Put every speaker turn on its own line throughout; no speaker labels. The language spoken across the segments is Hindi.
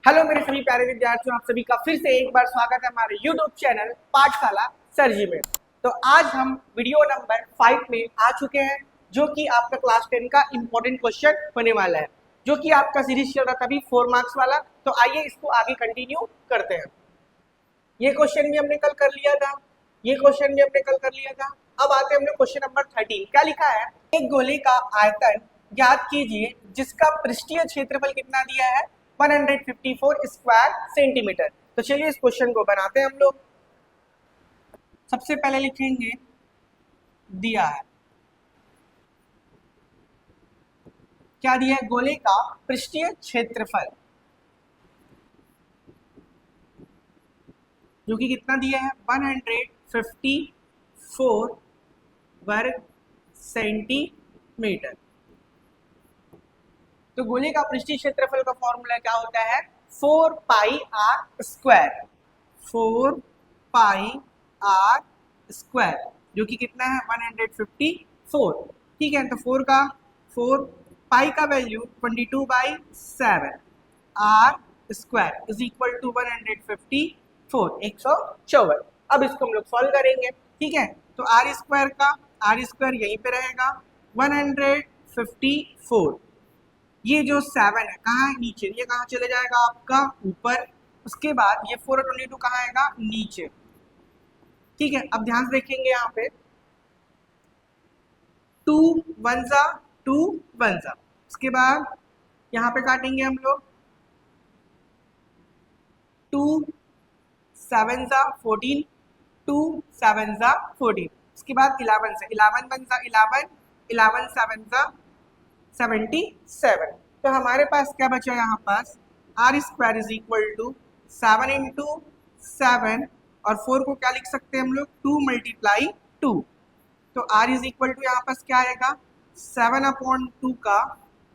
हेलो मेरे सभी प्यारे विद्यार्थियों, आप सभी का फिर से एक बार स्वागत है हमारे YouTube चैनल पाठशाला सर जी में। तो आज हम वीडियो नंबर 5 में आ चुके हैं, जो कि आपका क्लास 10 का इम्पोर्टेंट क्वेश्चन होने वाला है, जो कि आपका सीरीज चल रहा था अभी 4 मार्क्स वाला। तो आइए इसको आगे कंटिन्यू करते हैं। ये क्वेश्चन भी हमने कल कर लिया था, ये क्वेश्चन भी हमने कल कर लिया था। अब आते हैं हमने क्वेश्चन नंबर 13। क्या लिखा है? एक गोले का आयतन ज्ञात कीजिए जिसका पृष्ठीय क्षेत्रफल कितना दिया है, 154 स्क्वायर सेंटीमीटर। तो चलिए इस क्वेश्चन को बनाते हैं हम लोग। सबसे पहले लिखेंगे दिया है, क्या दिया है? गोले का पृष्ठीय क्षेत्रफल, जो कि कितना दिया है, 154 वर्ग सेंटीमीटर। तो गोले का पृष्ठीय क्षेत्रफल का फॉर्मूला क्या होता है? 4 pi r square, 4 pi r square, जो कि कितना है 154। ठीक है, तो 4 पाई का value 22/7 r square is equal to 154, 154। अब इसको हम लोग सॉल्व करेंगे। ठीक है, तो आर स्क्वायर यहीं पे रहेगा 154। ये जो 7 है कहाँ है? नीचे। ये कहाँ चले जाएगा आपका? ऊपर। उसके बाद ये 4 और 22 कहाँ आएगा? नीचे। ठीक है, अब ध्यान से देखेंगे यहाँ पे 2 1 जा 2 1 जा। उसके बाद यहाँ पे काटेंगे हम लोग 2 7 जा 14, 2 7 जा 14। उसके बाद 11 से 11 1 जा 11, 11 7 जा 77। तो हमारे पास क्या बचा यहाँ पास? R square is equal to 7 into 7, और 4 को क्या लिख सकते हैं हम लोग? 2 मल्टीप्लाई 2। तो आर इज इक्वल टू यहाँ पास क्या आएगा? 7/2 का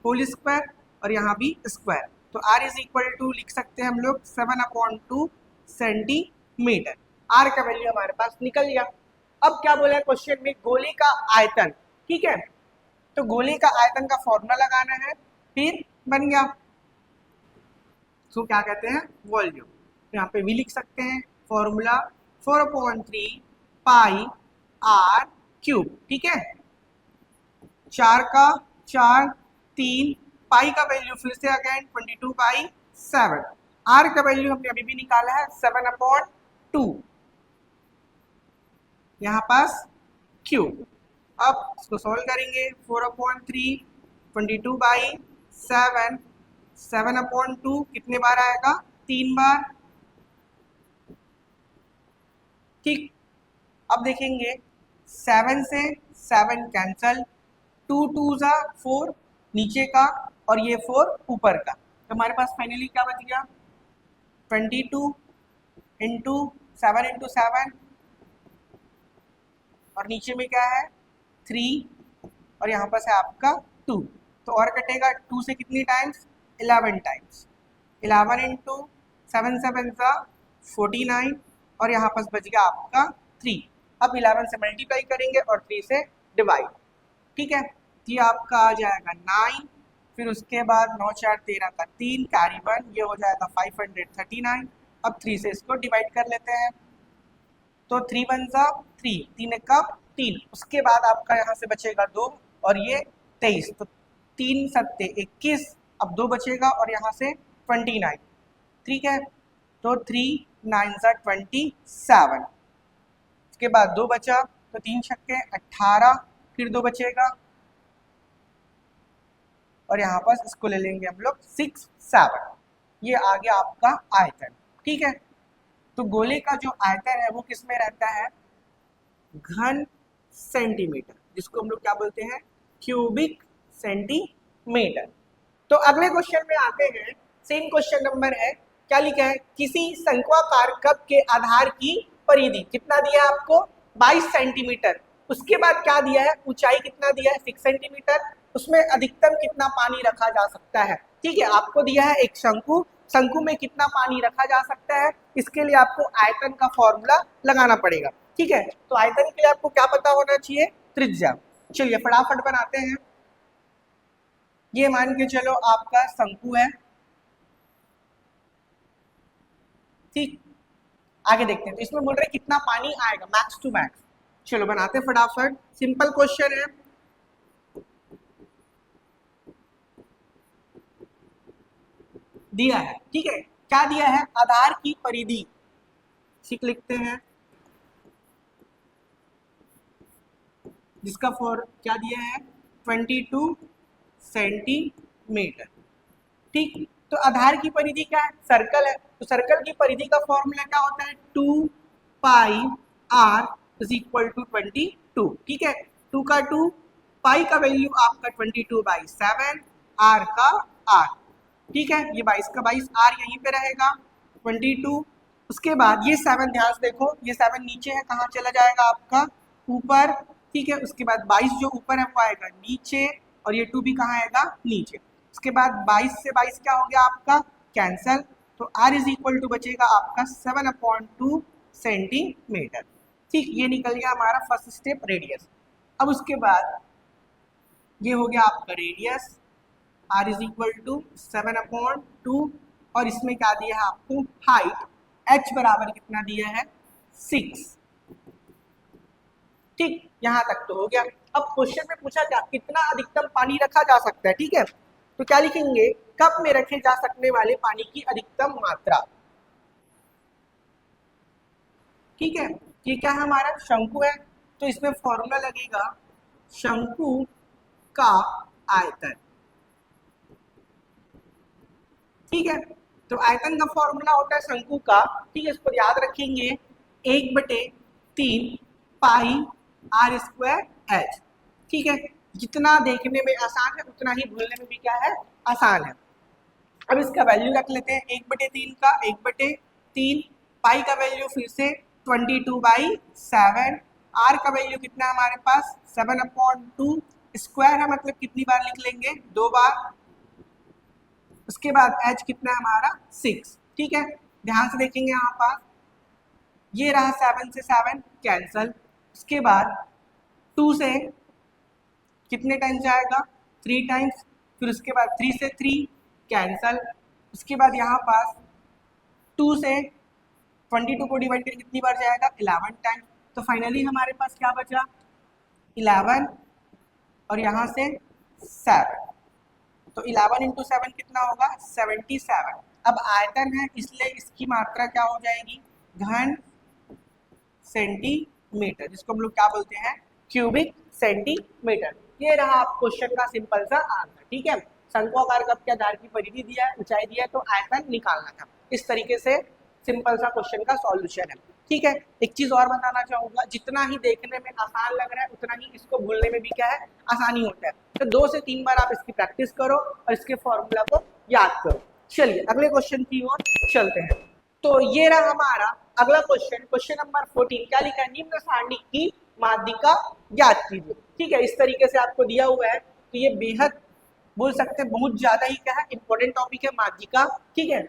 होल स्क्वायर, और यहाँ भी स्क्वायर। तो आर इज इक्वल टू लिख सकते हैं हम लोग 7/2 सेंटीमीटर। आर का वैल्यू हमारे पास निकल गया। अब क्या बोला है क्वेश्चन में? गोले का आयतन। ठीक है, तो गोले का आयतन का फॉर्मूला लगाना है, फिर बन गया। तो क्या कहते हैं? वॉल्यूम। तो यहाँ पे भी लिख सकते हैं फॉर्मूला 4/3 पाई आर क्यूब। ठीक है, 4 का 4 3 पाई का वैल्यू फिर से अगेन 22/7। आर का वैल्यू हमने अभी भी निकाला है 7/2, यहाँ पास क्यूब। अब इसको सॉल्व करेंगे 4/3 22/7, 7/2 कितने बार आएगा? 3 बार। ठीक, अब देखेंगे 7 से 7 कैंसल, 2 2 जा 4 नीचे का, और ये 4 ऊपर का। तो हमारे पास फाइनली क्या बच गया? 22 इंटू 7 इंटू 7, और नीचे में क्या है? 3, और यहाँ पर है आपका 2। तो और कटेगा 2 से कितनी टाइम्स? 11 टाइम्स। 11 इंटू 7 7 जा 49, और यहाँ पर बच गया आपका 3। अब 11 से मल्टीप्लाई करेंगे और 3 से डिवाइड। ठीक है, ये आपका आ जाएगा 9, फिर उसके बाद 9 4 13 का 3 कैरी 1, ये हो जाएगा 539। अब 3 से इसको डिवाइड कर लेते हैं, तो 3 1 जा 3, 3 1 का 3। उसके बाद आपका यहाँ से बचेगा 2, और ये 23, तो 3 सत्ते 21। अब 2 बचेगा, और यहाँ से 29। ठीक है, तो 3 9 जा 27। उसके बाद 2 बचा, तो 3 छक्के 18, फिर 2 बचेगा, और यहाँ पर इसको ले लेंगे हम लोग 6 7। ये आ गया आपका आयतन। ठीक है, तो गोले का जो आयतन है वो किस में रहता है? घन सेंटीमीटर, जिसको हम लोग क्या बोलते हैं? Cubic centimetre. तो अगले क्वेश्चन में आते हैं। सेम क्वेश्चन नंबर है, क्या लिखा है? किसी शंक्वाकार कप के आधार की परिधि कितना दिया है आपको? 22 सेंटीमीटर। उसके बाद क्या दिया है? ऊंचाई कितना दिया है? 6 सेंटीमीटर। उसमें अधिकतम कितना पानी रखा जा सकता है? ठीक है, आपको दिया है एक शंकु, शंकु में कितना पानी रखा जा सकता है? इसके लिए आपको आयतन का फॉर्मूला लगाना पड़ेगा। ठीक है, तो आयतन के लिए आपको क्या पता होना चाहिए? त्रिज्या। चलिए फटाफट बनाते हैं। ये मान के चलो आपका शंकु है, ठीक, आगे देखते हैं। तो इसमें बोल रहे हैं कितना पानी आएगा मैक्स टू मैक्स। चलो बनाते हैं फटाफट, सिंपल क्वेश्चन है। दिया है, ठीक है, क्या दिया है, आधार की परिधि, ठीक लिखते हैं, जिसका फॉर क्या दिया है 22 सेंटीमीटर। ठीक, तो आधार की परिधि क्या है, सर्कल है, तो सर्कल की परिधि का फॉर्मूला क्या होता है 2 पाई r इज इक्वल टू 22। ठीक है, 2 का 2, पाई का वैल्यू आपका 22/7, r का r। ठीक है, ये 22 का 22, r यहीं पे रहेगा 22। उसके बाद ये 7 ध्यान से देखो, ये 7 नीचे है, कहाँ चला जाएगा आपका ऊपर। ठीक है, उसके बाद 22 जो ऊपर है वो आएगा नीचे, और ये 2 भी कहाँ आएगा नीचे। उसके बाद 22 से 22 क्या हो गया आपका कैंसल, तो r इज इक्वल टू बचेगा आपका 7/2 सेंटीमीटर। ठीक, ये निकल गया हमारा फर्स्ट स्टेप रेडियस। अब उसके बाद ये हो गया आपका radius, r is equal to 7/2, और इसमें क्या दिया है आपको हाइट, h बराबर कितना दिया है 6। ठीक, यहाँ तक तो हो गया। अब क्वेश्चन में पूछा क्या, कितना अधिकतम पानी रखा जा सकता है। ठीक है, तो क्या लिखेंगे, कप में रखे जा सकने वाले पानी की अधिकतम मात्रा। ठीक है, ये क्या है हमारा शंकु है, तो इसमें फॉर्मूला लगेगा शंकु का आयतन। ठीक है, तो आयतन का फॉर्मूला होता है शंकु का, ठीक है, इसको याद रखेंगे 1/3 पाई r स्क्वायर h। ठीक है, जितना देखने में आसान है उतना ही भूलने में भी क्या है आसान है। अब इसका वैल्यू रख लेते हैं 1/3 का 1/3, पाई का वैल्यू फिर से 22/7, r का वैल्यू कितना है हमारे पास 7/2, स्क्वायर है मतलब कितनी बार लिख लेंगे 2 बार। उसके बाद h कितना है हमारा 6। ठीक है, ध्यान से देखेंगे यहाँ पर, ये रहा 7 से 7 कैंसल, उसके बाद 2 से कितने टाइम्स जाएगा 3 टाइम्स, फिर उसके बाद 3 से 3 कैंसल, उसके बाद यहाँ पास 2 से 22 को डिवाइड करके कितनी बार जाएगा 11 टाइम, तो फाइनली हमारे पास क्या बचा 11, और यहाँ से 7, तो 11 इंटू 7 कितना होगा 77। अब आयतन है इसलिए इसकी मात्रा क्या हो जाएगी घन सेंटीमीटर, जिसको हम लोग क्या बोलते हैं क्यूबिक सेंटीमीटर। ये रहा आप क्वेश्चन का सिंपल सा आंसर। ठीक है, शंक्वाकार कप के आधार की परिधि दिया है, ऊंचाई दिया है, तो आयतन निकालना था। इस तरीके से सिंपल सा क्वेश्चन का सॉल्यूशन है। ठीक है, एक चीज और बताना चाहूंगा, जितना ही देखने में आसान लग रहा है उतना ही इसको भूलने में भी क्या है आसानी होता है। तो 2 से 3 बार आप इसकी प्रैक्टिस करो और इसके फॉर्मूला को याद करो। चलिए अगले क्वेश्चन की ओर चलते हैं। तो ये रहा हमारा अगला क्वेश्चन, क्वेश्चन नंबर 14। क्या लिखा है, निम्न सारणी की माध्यिका ज्ञात कीजिए। ठीक है, इस तरीके से आपको दिया हुआ है, तो ये बेहद बोल सकते हैं बहुत ज्यादा ही क्या है इंपॉर्टेंट टॉपिक है माध्यिका। ठीक है,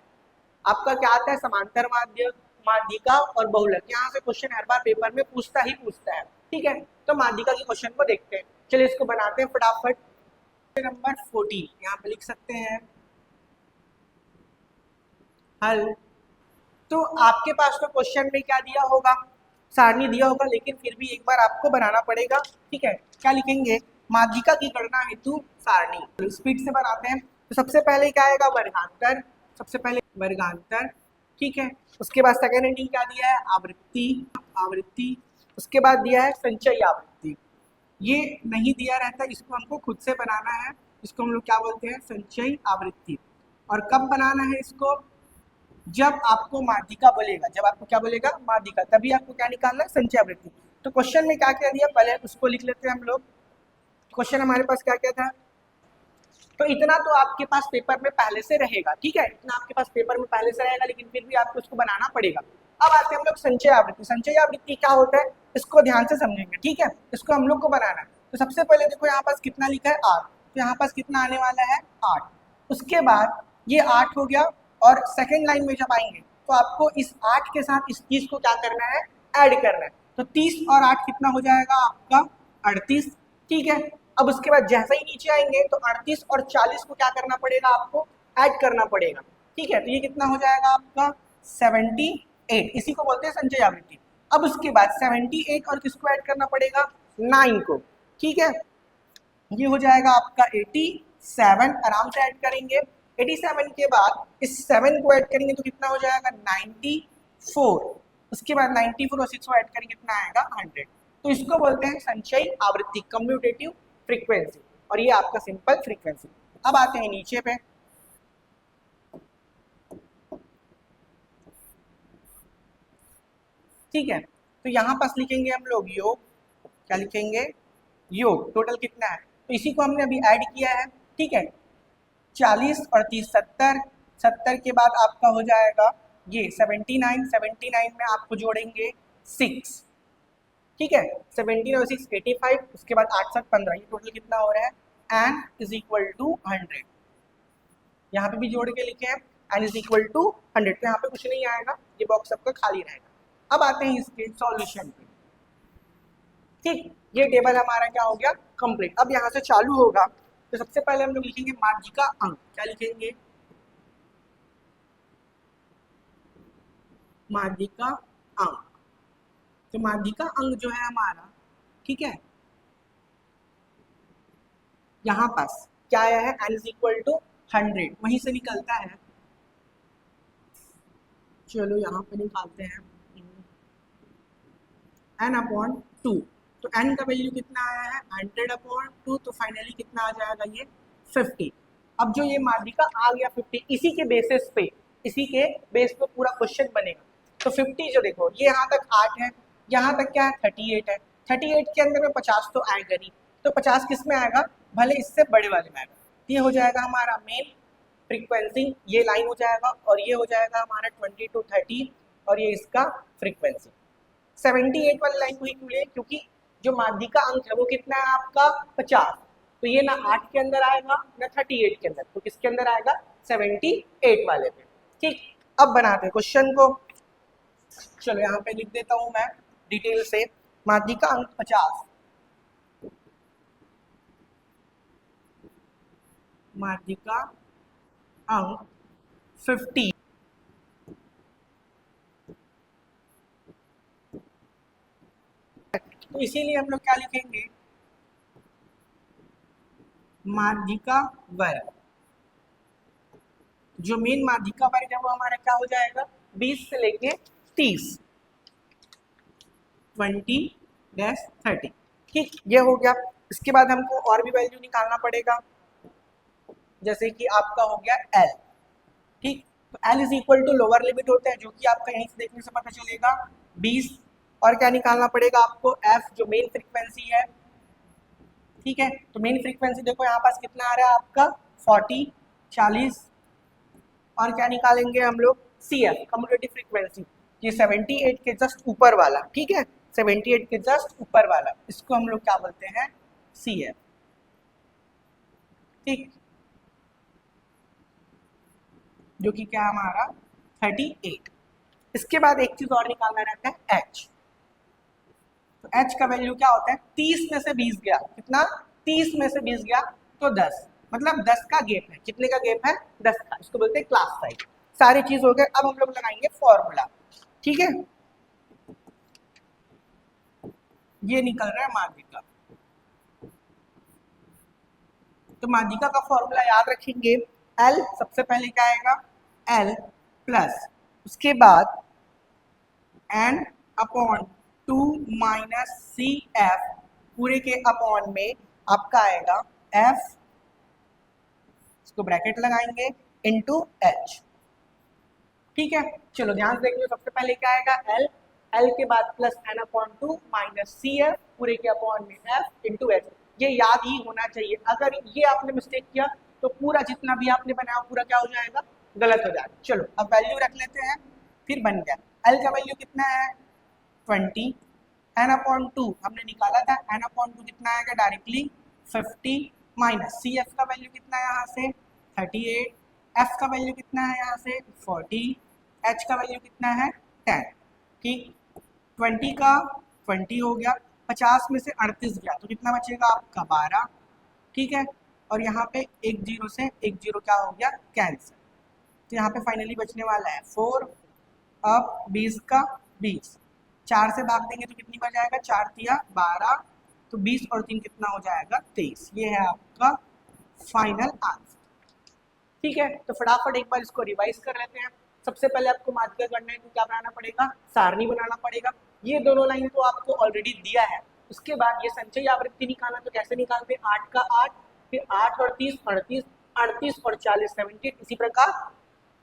आपका क्या आता है समांतर माध्य, माध्यिका और बहुलक, यहाँ से क्वेश्चन हर बार पेपर में पूछता ही पूछता है। ठीक है, तो माध्यिका के क्वेश्चन को देखते हैं। चलिए इसको बनाते हैं फटाफट। नंबर 14 यहाँ पे लिख सकते हैं हल। तो आपके पास तो क्वेश्चन में क्या दिया होगा सारणी दिया होगा, लेकिन फिर भी एक बार आपको बनाना पड़ेगा। ठीक है, क्या लिखेंगे माध्यिका की गणना हेतु सारणी, तो स्पीड से बनाते हैं। तो सबसे पहले क्या आएगा वर्गांतर, सबसे पहले वर्गांतर। ठीक है, उसके बाद सेकेंड हेडिंग क्या दिया है आवृत्ति, आवृत्ति। उसके बाद दिया है संचयी आवृत्ति, ये नहीं दिया रहता, इसको हमको खुद से बनाना है, इसको हम लोग क्या बोलते हैं संचयी आवृत्ति। और कब बनाना है इसको, जब आपको माध्यिका बोलेगा, जब आपको क्या बोलेगा माध्यिका, तभी आपको क्या निकालना है संचयी आवृत्ति। तो क्वेश्चन में क्या क्या दिया पहले उसको लिख लेते हैं हम लोग। क्वेश्चन हमारे पास क्या क्या था, तो इतना तो आपके पास पेपर में पहले से रहेगा। ठीक है, इतना आपके पास पेपर में पहले से रहेगा, लेकिन फिर भी आपको इसको बनाना पड़ेगा। अब आते हैं हम लोग संचयी आवृत्ति। संचयी आवृत्ति क्या होता है इसको ध्यान से समझेंगे। ठीक है, इसको हम लोग को बनाना है। तो सबसे पहले देखो यहाँ पास कितना लिखा है 8, तो यहाँ पास कितना आने वाला है 8। उसके बाद ये 8 हो गया, और सेकेंड लाइन में जब आएंगे तो आपको इस 8 के साथ इस 30 को क्या करना है ऐड करना है। तो 30 और 8 कितना हो जाएगा आपका 38। ठीक है, अब उसके बाद जैसे ही नीचे आएंगे तो 38 और 40 को क्या करना पड़ेगा आपको ऐड करना पड़ेगा। ठीक है, तो ये कितना हो जाएगा आपका 78, इसी को बोलते हैं संचयी आवृत्ति। अब उसके बाद 78 और किसको ऐड करना पड़ेगा, 9 को, ठीक है। ये हो जाएगा आपका 87, आराम से ऐड करेंगे। 87 के बाद इस 7 को ऐड करेंगे तो कितना हो जाएगा 94, उसके बाद 94 और 6 को ऐड करेंगे कितना आएगा 100। तो इसको बोलते हैं संचयी आवृत्ति, कम्यूटेटिव फ्रीक्वेंसी, और ये आपका सिंपल फ्रीक्वेंसी। अब आते हैं नीचे पे, ठीक है। तो यहाँ पास लिखेंगे हम लोग योग, क्या लिखेंगे, योग, टोटल कितना है, तो इसी को हमने अभी ऐड किया है, ठीक है। 40 और 30 70, 70 के बाद आपका हो जाएगा ये 79, 79 में आपको जोड़ेंगे 6, ठीक है। 17 और 6 85, उसके बाद 8 7 15, ये टोटल कितना हो रहा है, n इज इक्वल टू 100। यहाँ पे भी जोड़ के लिखे हैं n इज इक्वल टू 100, तो यहाँ पे कुछ नहीं आएगा, ये बॉक्स सबका खाली रहेगा। अब आते हैं इसके सॉल्यूशन पे, ठीक। ये टेबल हमारा क्या हो गया, कंप्लीट। अब यहाँ से चालू होगा, तो सबसे पहले हम लोग लिखेंगे माध्यिका अंक, क्या लिखेंगे, माध्यिका अंक। तो माध्यिका अंक जो है हमारा, ठीक है, यहाँ पास क्या आया है, n इज इक्वल टू 100, वहीं से निकलता है। चलो यहाँ पे निकालते हैं n अपॉन 2, तो n का वैल्यू कितना आया है 100 अपॉन 2, तो फाइनली कितना आ जाएगा ये 50। अब जो ये माध्यिका आ गया 50, इसी के बेसिस पे, इसी के बेस पे पूरा क्वेश्चन बनेगा। तो 50 जो देखो, ये यहाँ तक 8 है, यहाँ तक क्या है 38 है, 38 के अंदर में 50 तो आएगा नहीं, तो 50 किस में आएगा, भले इससे बड़े वाले में आएगा। ये हो जाएगा हमारा मेन फ्रीक्वेंसी, ये लाइन हो जाएगा, और ये हो जाएगा हमारा 20 to 30, और ये इसका फ्रीक्वेंसी। 78 वाली लाइन को ही क्यों ले, क्योंकि जो माध्यिका अंक है वो कितना है आपका 50, तो ये ना 8 के अंदर आएगा ना 38 के अंदर, तो किसके अंदर आएगा 78 वाले पे, ठीक। अब बनाते हैं क्वेश्चन को, चलो यहाँ पे लिख देता हूं मैं डिटेल से, माध्यिका अंक 50, माध्यिका अंक 50, तो इसीलिए हम लोग क्या लिखेंगे, माध्यिका वर्ग। जो मेन माध्यिका वर्ग है वो हमारा क्या हो जाएगा 20 से लेके 30, 20-30, ठीक, ये हो गया। इसके बाद हमको और भी वैल्यू निकालना पड़ेगा, जैसे कि आपका हो गया L, ठीक। तो L is equal to lower limit होता है, जो कि आपका यहीं से देखने से पता चलेगा 20, और क्या निकालना पड़ेगा आपको F, जो मेन फ्रीक्वेंसी है, ठीक है। तो मेन फ्रीक्वेंसी देखो यहाँ पास कितना आ रहा है आपका 40, 40, और क्या निकालेंगे हम लोग CF, कम्यूटेटिव फ्रीक्वेंसी, ये 78 के जस्ट ऊपर वाला, ठीक है, 78 के जस्ट ऊपर वाला, इसको हम लोग क्या बोलते हैं CF, ठीक, जो कि क्या हमारा 38। इसके बाद एक चीज और निकालना रहता है H, तो H का वैल्यू क्या होता है, 30 में से 20 गया, कितना 30 में से 20 गया तो 10, मतलब 10 का गैप है, कितने का गैप है 10 का, इसको बोलते हैं क्लास साइज। सारी चीज हो गए, अब हम लोग लगाएंगे फॉर्मूला, ठीक है। ये निकल रहा है माध्यिका, तो माध्यिका का फॉर्मूला याद रखेंगे, L सबसे पहले क्या आएगा L प्लस, उसके बाद n अपॉन 2 माइनस CF पूरे के अपॉन में आपका आएगा F, इसको ब्रैकेट लगाएंगे, इनटू H, ठीक है। चलो ध्यान से देखिए, सबसे पहले क्या आएगा L, L के बाद plus n upon 2 minus CF पूरे के अपॉन में F इनटू H, ये याद ही होना चाहिए। अगर ये आपने मिस्टेक किया तो पूरा जितना भी आपने बनाया पूरा क्या हो जाएगा, गलत हो जाएगा। चलो अब वैल्यू रख लेते हैं, फिर बन गया। L का वैल्यू कितना है 20, n अपॉन 2 हमने निकाला था, n अपॉन 2 कितना आएगा डायरेक्टली 50, माइनस CF का वैल्यू कितना है यहाँ से 38, F का वैल्यू कितना है यहाँ से 40, H का वैल्यू कितना है 10, ठीक। 20 का 20 हो गया, 50 में से 38 गया तो कितना बचेगा आपका 12, ठीक है। और यहाँ पे एक जीरो से एक जीरो क्या हो गया कैंसिल, तो यहाँ पे फाइनली बचने वाला है 4, अब 20 का 20, 4 से भाग देंगे तो कितनी बार जाएगा, 4 तिया 12, तो 20 और 3 कितना हो जाएगा 23। ये है आपका फाइनल आंसर। ठीक है, तो फटाफट एक बार इसको रिवाइज कर लेते हैं। सबसे पहले आपको माध्यिका करना है तो क्या बनाना पड़ेगा, सारणी बनाना पड़ेगा। ये दोनों लाइन तो आपको ऑलरेडी दिया है। उसके बाद ये संचयी आवृत्ति निकालना, तो कैसे निकालते हैं, 8 का 8, फिर 8 और 30 38, 38 और 40 78, इसी प्रकार।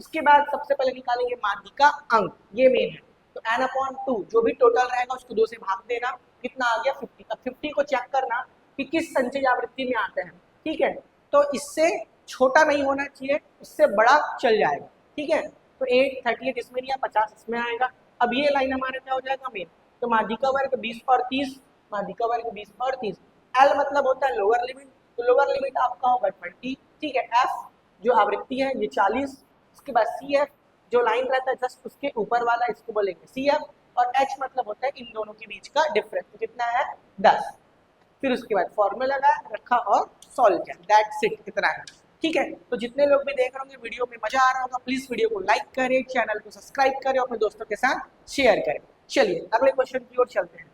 उसके बाद सबसे पहले निकालेंगे माध्यिका अंक, ये मेन है, तो n/2 जो भी टोटल रहेगा उसको 2 से भाग देना, कितना आ गया 50। अब 50 को चेक करना कि किस संचयी आवृत्ति में आते हैं। ठीक है, तो इससे छोटा नहीं होना चाहिए, इससे बड़ा चल जाएगा। ठीक है, तो 838 इसमें नहीं, 50 इसमें आएगा। अब ये लाइन हमारे क्या हो जाएगा मेन, तो माध्यिका वर्ग 20 और 30, माध्यिका वर्ग 20 और 30। एल मतलब होता है लोअर लिमिट, तो लोअर लिमिट आपका होगा 20। ठीक है, एफ जो आवृत्ति है ये 40, उसके बाद सी एफ जो लाइन रहता है जस्ट उसके ऊपर वाला, इसको बोलेंगे सी एफ, और एच मतलब होता है इन दोनों के बीच का डिफरेंस, तो कितना है 10। फिर उसके बाद फॉर्मूला लगा रखा और सॉल्व किया, दैट्स इट, इतना है। ठीक है, तो जितने लोग भी देख रहे होंगे वीडियो में मजा आ रहा होगा, प्लीज वीडियो को लाइक करें, चैनल को सब्सक्राइब करें और अपने दोस्तों के साथ शेयर करें। चलिए अगले क्वेश्चन की ओर चलते हैं।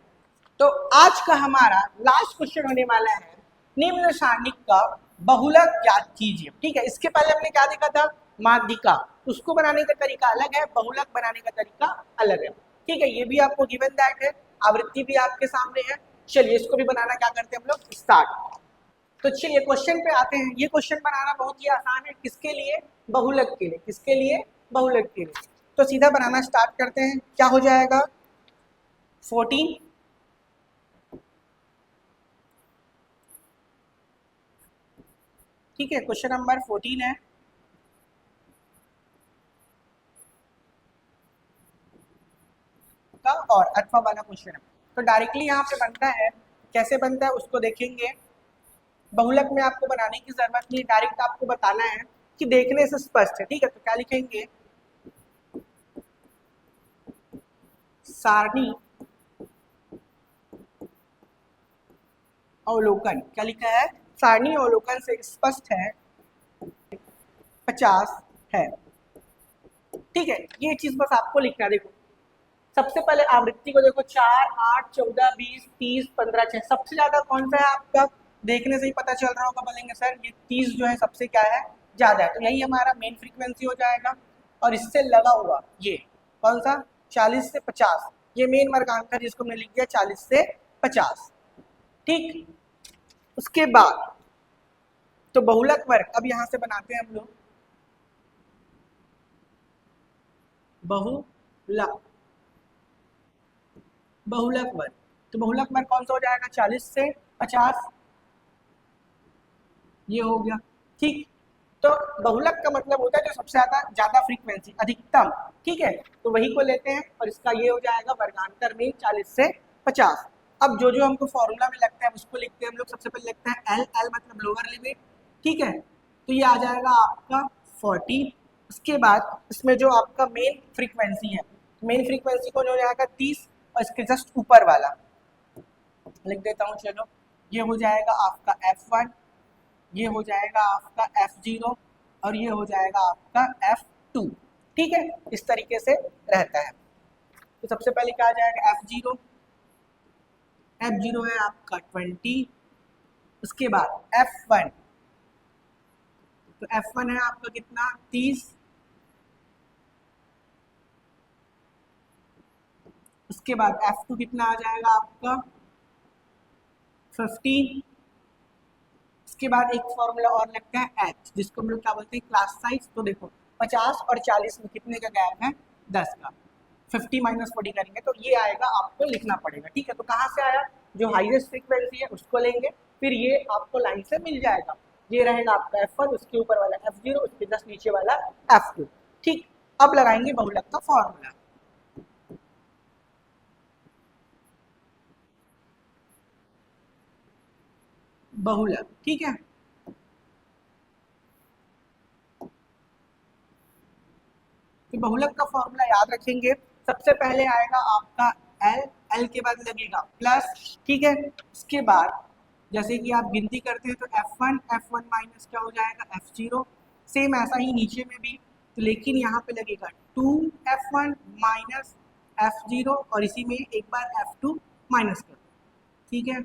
तो आज का हमारा लास्ट क्वेश्चन होने वाला है, निम्न सारणी का बहुलक ज्ञात कीजिए। ठीक है, इसके पहले हमने क्या देखा था, माध्यिका, उसको बनाने का तरीका अलग है, बहुलक बनाने का तरीका अलग है। ठीक है, ये भी आपको गिवन दैट है, आवृत्ति भी आपके सामने है। चलिए इसको भी बनाना क्या करते हैं हम लोग, स्टार्ट। तो चलिए क्वेश्चन पे आते हैं। ये क्वेश्चन बनाना बहुत ही आसान है, किसके लिए, बहुलक के लिए। किसके लिए, बहुलक के लिए। तो सीधा बनाना स्टार्ट करते हैं। क्या हो जाएगा 14, ठीक है, क्वेश्चन नंबर 14 है। और अथवा वाला क्वेश्चन है, तो डायरेक्टली यहाँ पे बनता है। कैसे बनता है उसको देखेंगे। बहुलक में आपको बनाने की जरूरत नहीं, डायरेक्ट आपको बताना है कि देखने से स्पष्ट है। ठीक है, तो क्या लिखेंगे, सारणी अवलोकन, क्या लिखा है, सारणी अवलोकन से स्पष्ट है 50 है। ठीक है, ये चीज बस आपको लिखना है। देखो सबसे पहले आवृत्ति को देखो, 4 8 14 20 30 15 6, सबसे ज्यादा कौन सा है आपका, देखने से ही पता चल रहा होगा, बोलेंगे सर ये 30 जो है सबसे क्या है, ज्यादा है, तो यही हमारा मेन फ्रीक्वेंसी हो जाएगा। और इससे लगा हुआ ये कौन सा, 40 से 50, ये मेन वर्गांतर जिसको हमने लिख दिया 40 से 50। ठीक, उसके बाद तो बहुलक वर्ग अब यहां से बनाते हैं हम लोग, बहुलक बहुलक वर्ग। तो बहुलक वर्ग कौन सा हो जाएगा, 40 से 50, ये हो गया। ठीक, तो बहुलक का मतलब होता है जो सबसे ज्यादा फ्रीक्वेंसी, अधिकतम। ठीक है, तो वही को लेते हैं और इसका ये हो जाएगा वर्गांतर में 40 से 50। अब जो जो हमको फॉर्मूला में लगता है उसको लिखते हैं हम लोग। सबसे पहले लिखते हैं एल, एल मतलब लोअर लिमिट। ठीक है, तो ये आ जाएगा आपका 40। उसके बाद इसमें जो आपका मेन फ्रीक्वेंसी है, मेन फ्रीक्वेंसी को जो हो जाएगा 30, और इसके जस्ट ऊपर वाला लिख देता हूँ। चलो ये हो जाएगा आपका F1, ये हो जाएगा आपका F0, और ये हो जाएगा आपका F2। ठीक है, इस तरीके से रहता है। तो सबसे पहले क्या आ जाएगा F0, F0 है आपका 20। उसके बाद F1, तो F1 है आपका कितना 30। उसके बाद F2 कितना आ जाएगा आपका 15। इसके बाद एक फॉर्मूला और लगता है H, जिसको हम लोग क्या बोलते हैं क्लास साइज। तो देखो 50 और 40 में कितने का गैप है, 10 का। 50 माइनस 40 करेंगे तो ये आएगा, आपको लिखना पड़ेगा। ठीक है, तो कहाँ से आया, जो हाईएस्ट फ्रीक्वेंसी है उसको लेंगे, फिर ये आपको लाइन से मिल जाएगा। ये रहेगा आपका F1, उसके ऊपर वाला F0, उसके जस्ट नीचे वाला F2। ठीक, अब लगाएंगे बहुलक का फॉर्मूला। बहुलक, ठीक है, तो बहुलक का फॉर्मूला याद रखेंगे। सबसे पहले आएगा आपका एल, एल के बाद लगेगा प्लस। ठीक है, उसके बाद जैसे कि आप गिनती करते हैं तो F1 माइनस क्या हो जाएगा F0, सेम ऐसा ही नीचे में भी। तो लेकिन यहाँ पे लगेगा 2f1 माइनस f0 और इसी में एक बार f2 माइनस कर, ठीक है,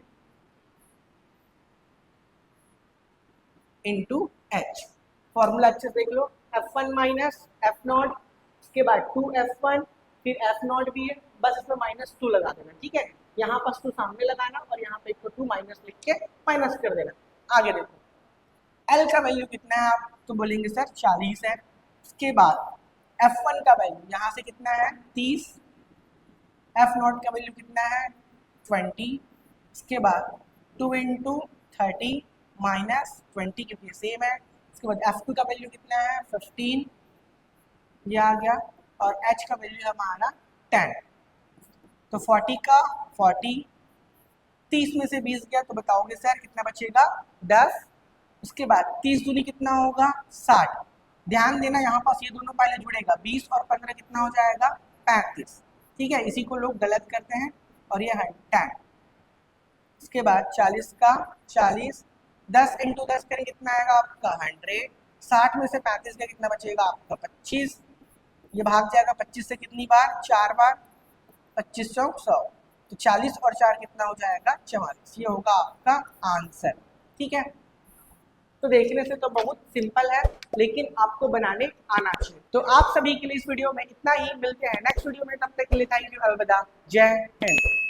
इंटू h। फॉर्मूला अच्छे से देख लो, f1 माइनस f0, इसके बाद 2f1, फिर f0 भी है, बस इसमें -2 लगा देना, ठीक है, यहाँ पर 2 सामने लगाना और यहाँ पे 2 माइनस लिख के माइनस कर देना। आगे देखो L का वैल्यू कितना है, आप तो बोलेंगे सर 40 है। इसके बाद F1 का वैल्यू यहाँ से कितना है 30, F0 का वैल्यू कितना है 20, इसके बाद 2 इंटू 30 माइनस 20 क्योंकि सेम है। इसके बाद F2 का वैल्यू कितना है 15, ये आ गया, और H का वैल्यू हमारा 10। तो 40 का 40, 30 में से 20 गया तो बताओगे सर कितना बचेगा 10। उसके बाद 30 दूनी कितना होगा 60। ध्यान देना यहाँ पास ये दोनों पहले जुड़ेगा, 20 और 15 कितना हो जाएगा 35, ठीक है, इसी को लोग गलत करते हैं और ये है 10। इसके बाद 40 का 40, 10 इंटू 10 करें कितना आएगा आपका 100, 60 में से 35 का कितना बचेगा आपका 25, ये भाग जाएगा 25 से कितनी बार 4 बार, 25 100, तो 40 और 4 कितना हो जाएगा 44, ये होगा आपका आंसर, ठीक है। तो देखने से तो बहुत सिंपल है लेकिन आपको बनाने आना चाहिए। तो आप सभी के लिए इस वीडियो में इतना ही, मिलते हैं नेक्स्ट वीडियो में, तब तक के लिए थैंक यू, अलविदा, जय हिंद।